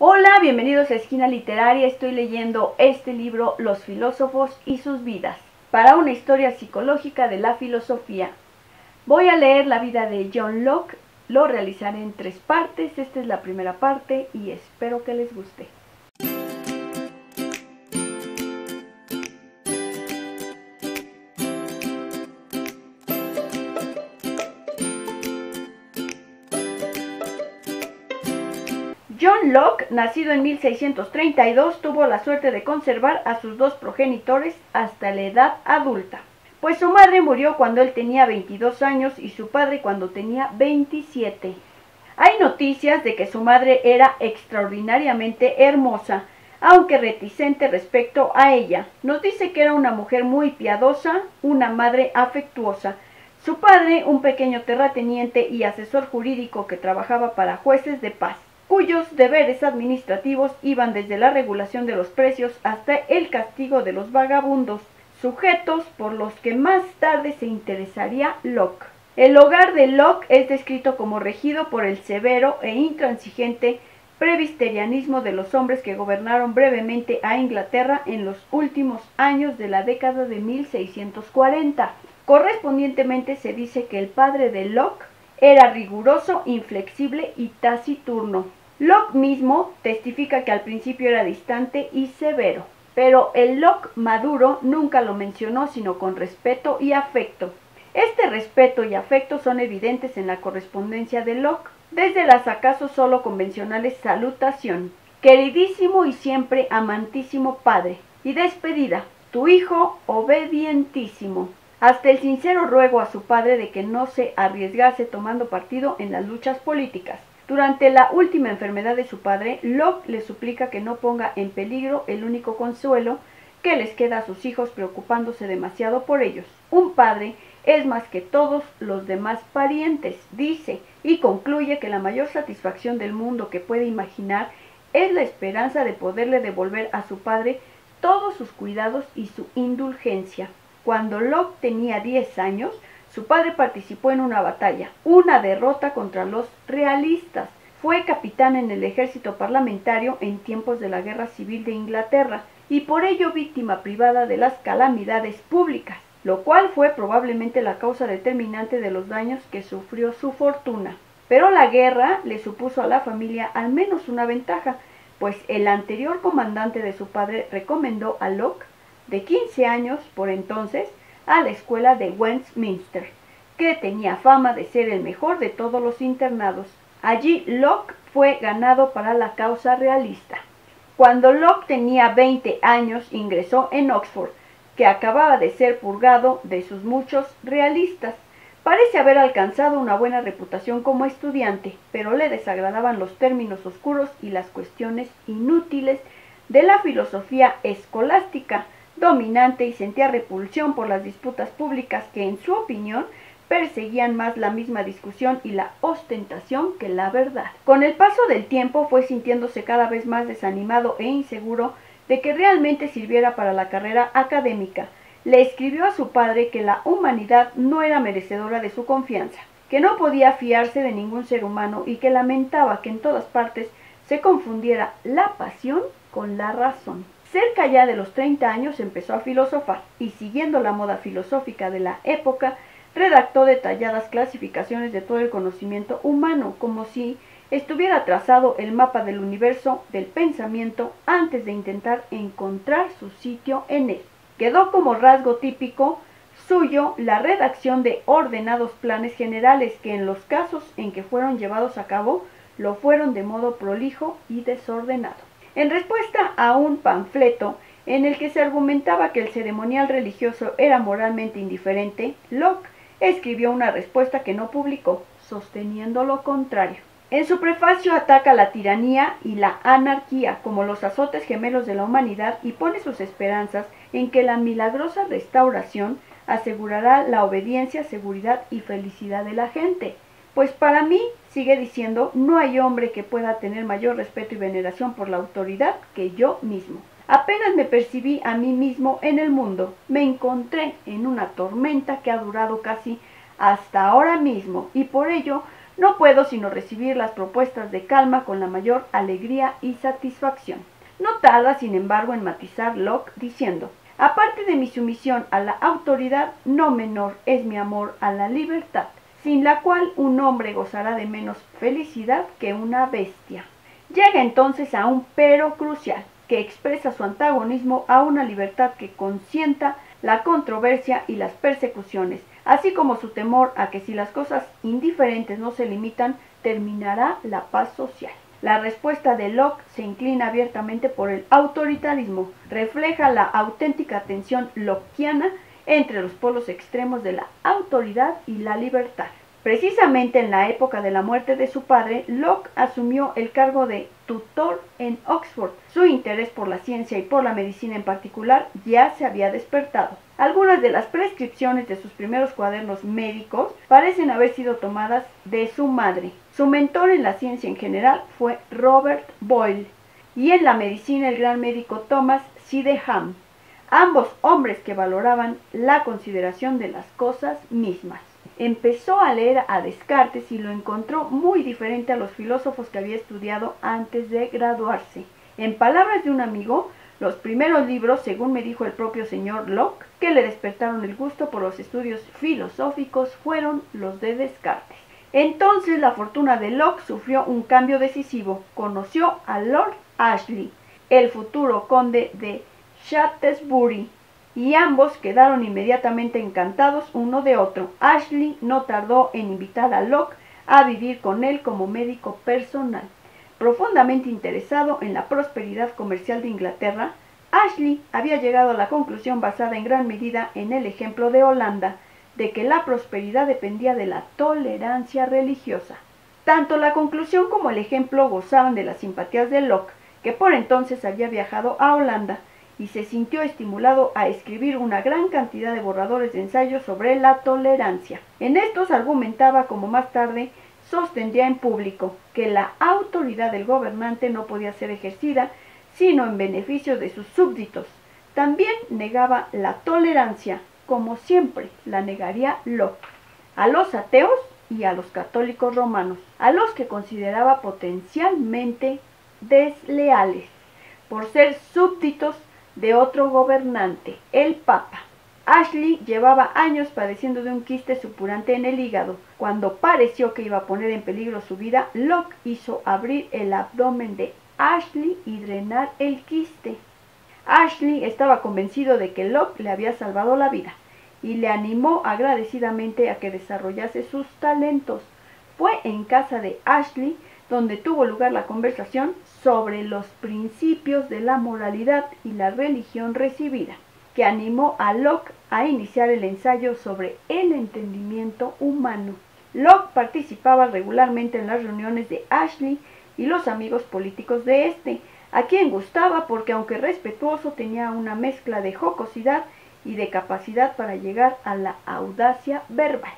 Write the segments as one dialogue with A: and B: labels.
A: Hola, bienvenidos a Esquina Literaria. Estoy leyendo este libro, Los filósofos y sus vidas, para una historia psicológica de la filosofía. Voy a leer la vida de John Locke, lo realizaré en 3 partes. Esta es la primera parte y espero que les guste. John Locke, nacido en 1632, tuvo la suerte de conservar a sus 2 progenitores hasta la edad adulta, pues su madre murió cuando él tenía 22 años y su padre cuando tenía 27. Hay noticias de que su madre era extraordinariamente hermosa, aunque reticente respecto a ella. Nos dice que era una mujer muy piadosa, una madre afectuosa. Su padre, un pequeño terrateniente y asesor jurídico que trabajaba para jueces de paz, cuyos deberes administrativos iban desde la regulación de los precios hasta el castigo de los vagabundos, sujetos por los que más tarde se interesaría Locke. El hogar de Locke es descrito como regido por el severo e intransigente presbiterianismo de los hombres que gobernaron brevemente a Inglaterra en los últimos años de la década de 1640. Correspondientemente se dice que el padre de Locke era riguroso, inflexible y taciturno. Locke mismo testifica que al principio era distante y severo, pero el Locke maduro nunca lo mencionó sino con respeto y afecto. Este respeto y afecto son evidentes en la correspondencia de Locke, desde las acaso solo convencionales salutación, queridísimo y siempre amantísimo padre, y despedida, tu hijo obedientísimo, hasta el sincero ruego a su padre de que no se arriesgase tomando partido en las luchas políticas. Durante la última enfermedad de su padre, Locke le suplica que no ponga en peligro el único consuelo que les queda a sus hijos preocupándose demasiado por ellos. Un padre es más que todos los demás parientes, dice, y concluye que la mayor satisfacción del mundo que puede imaginar es la esperanza de poderle devolver a su padre todos sus cuidados y su indulgencia. Cuando Locke tenía 10 años, su padre participó en una batalla, una derrota contra los realistas. Fue capitán en el ejército parlamentario en tiempos de la Guerra Civil de Inglaterra y por ello víctima privada de las calamidades públicas, lo cual fue probablemente la causa determinante de los daños que sufrió su fortuna. Pero la guerra le supuso a la familia al menos una ventaja, pues el anterior comandante de su padre recomendó a Locke, de 15 años por entonces, a la escuela de Westminster, que tenía fama de ser el mejor de todos los internados. Allí Locke fue ganado para la causa realista. Cuando Locke tenía 20 años ingresó en Oxford, que acababa de ser purgado de sus muchos realistas. Parece haber alcanzado una buena reputación como estudiante, pero le desagradaban los términos oscuros y las cuestiones inútiles de la filosofía escolástica dominante y sentía repulsión por las disputas públicas que, en su opinión, perseguían más la misma discusión y la ostentación que la verdad. Con el paso del tiempo fue sintiéndose cada vez más desanimado e inseguro de que realmente sirviera para la carrera académica. Le escribió a su padre que la humanidad no era merecedora de su confianza, que no podía fiarse de ningún ser humano y que lamentaba que en todas partes se confundiera la pasión con la razón. Cerca ya de los 30 años empezó a filosofar y, siguiendo la moda filosófica de la época, redactó detalladas clasificaciones de todo el conocimiento humano, como si estuviera trazado el mapa del universo del pensamiento antes de intentar encontrar su sitio en él. Quedó como rasgo típico suyo la redacción de ordenados planes generales que, en los casos en que fueron llevados a cabo, lo fueron de modo prolijo y desordenado. En respuesta a un panfleto en el que se argumentaba que el ceremonial religioso era moralmente indiferente, Locke escribió una respuesta que no publicó, sosteniendo lo contrario. En su prefacio ataca la tiranía y la anarquía como los azotes gemelos de la humanidad y pone sus esperanzas en que la milagrosa restauración asegurará la obediencia, seguridad y felicidad de la gente. Pues para mí, sigue diciendo, no hay hombre que pueda tener mayor respeto y veneración por la autoridad que yo mismo. Apenas me percibí a mí mismo en el mundo, me encontré en una tormenta que ha durado casi hasta ahora mismo, y por ello no puedo sino recibir las propuestas de calma con la mayor alegría y satisfacción. No tarda, sin embargo, en matizar Locke diciendo: aparte de mi sumisión a la autoridad, no menor es mi amor a la libertad, sin la cual un hombre gozará de menos felicidad que una bestia. Llega entonces a un pero crucial, que expresa su antagonismo a una libertad que consienta la controversia y las persecuciones, así como su temor a que si las cosas indiferentes no se limitan, terminará la paz social. La respuesta de Locke se inclina abiertamente por el autoritarismo, refleja la auténtica tensión lockeana entre los polos extremos de la autoridad y la libertad. Precisamente en la época de la muerte de su padre, Locke asumió el cargo de tutor en Oxford. Su interés por la ciencia y por la medicina en particular ya se había despertado. Algunas de las prescripciones de sus primeros cuadernos médicos parecen haber sido tomadas de su madre. Su mentor en la ciencia en general fue Robert Boyle, y en la medicina el gran médico Thomas Sydenham, ambos hombres que valoraban la consideración de las cosas mismas. Empezó a leer a Descartes y lo encontró muy diferente a los filósofos que había estudiado antes de graduarse. En palabras de un amigo, los primeros libros, según me dijo el propio señor Locke, que le despertaron el gusto por los estudios filosóficos fueron los de Descartes. Entonces la fortuna de Locke sufrió un cambio decisivo. Conoció a Lord Ashley, el futuro conde de Shaftesbury, y ambos quedaron inmediatamente encantados uno de otro. Ashley no tardó en invitar a Locke a vivir con él como médico personal. Profundamente interesado en la prosperidad comercial de Inglaterra, Ashley había llegado a la conclusión, basada en gran medida en el ejemplo de Holanda, de que la prosperidad dependía de la tolerancia religiosa. Tanto la conclusión como el ejemplo gozaban de las simpatías de Locke, que por entonces había viajado a Holanda, y se sintió estimulado a escribir una gran cantidad de borradores de ensayos sobre la tolerancia. En estos argumentaba, como más tarde sostendría en público, que la autoridad del gobernante no podía ser ejercida sino en beneficio de sus súbditos. También negaba la tolerancia, como siempre la negaría Locke, a los ateos y a los católicos romanos, a los que consideraba potencialmente desleales por ser súbditos de otro gobernante, el Papa. Ashley llevaba años padeciendo de un quiste supurante en el hígado. Cuando pareció que iba a poner en peligro su vida, Locke hizo abrir el abdomen de Ashley y drenar el quiste. Ashley estaba convencido de que Locke le había salvado la vida y le animó agradecidamente a que desarrollase sus talentos. Fue en casa de Ashley donde tuvo lugar la conversación sobre los principios de la moralidad y la religión recibida, que animó a Locke a iniciar el ensayo sobre el entendimiento humano. Locke participaba regularmente en las reuniones de Ashley y los amigos políticos de este, a quien gustaba porque, aunque respetuoso, tenía una mezcla de jocosidad y de capacidad para llegar a la audacia verbal.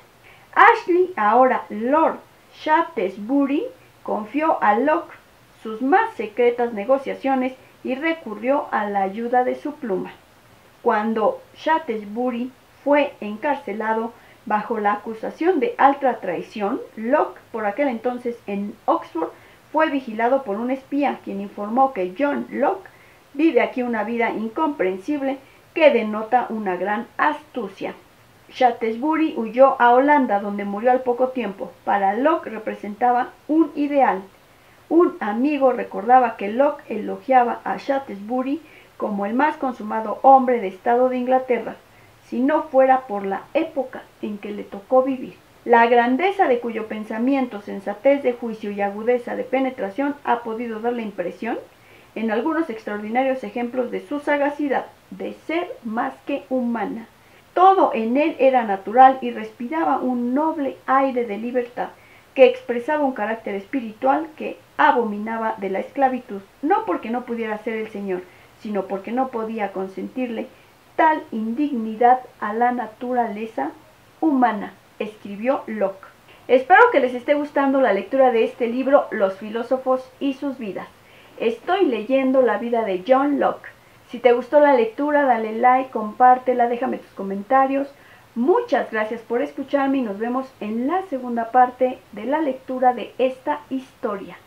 A: Ashley, ahora Lord Shaftesbury, confió a Locke sus más secretas negociaciones y recurrió a la ayuda de su pluma. Cuando Shaftesbury fue encarcelado bajo la acusación de alta traición, Locke, por aquel entonces en Oxford, fue vigilado por un espía, quien informó que John Locke vive aquí una vida incomprensible que denota una gran astucia. Shaftesbury huyó a Holanda, donde murió al poco tiempo. Para Locke representaba un ideal. Un amigo recordaba que Locke elogiaba a Shaftesbury como el más consumado hombre de Estado de Inglaterra, si no fuera por la época en que le tocó vivir. La grandeza de cuyo pensamiento, sensatez de juicio y agudeza de penetración ha podido dar la impresión, en algunos extraordinarios ejemplos, de su sagacidad, de ser más que humana. Todo en él era natural y respiraba un noble aire de libertad, que expresaba un carácter espiritual que abominaba de la esclavitud, no porque no pudiera ser el Señor, sino porque no podía consentirle tal indignidad a la naturaleza humana, escribió Locke. Espero que les esté gustando la lectura de este libro, Los filósofos y sus vidas. Estoy leyendo la vida de John Locke. Si te gustó la lectura, dale like, compártela, déjame tus comentarios. Muchas gracias por escucharme y nos vemos en la segunda parte de la lectura de esta historia.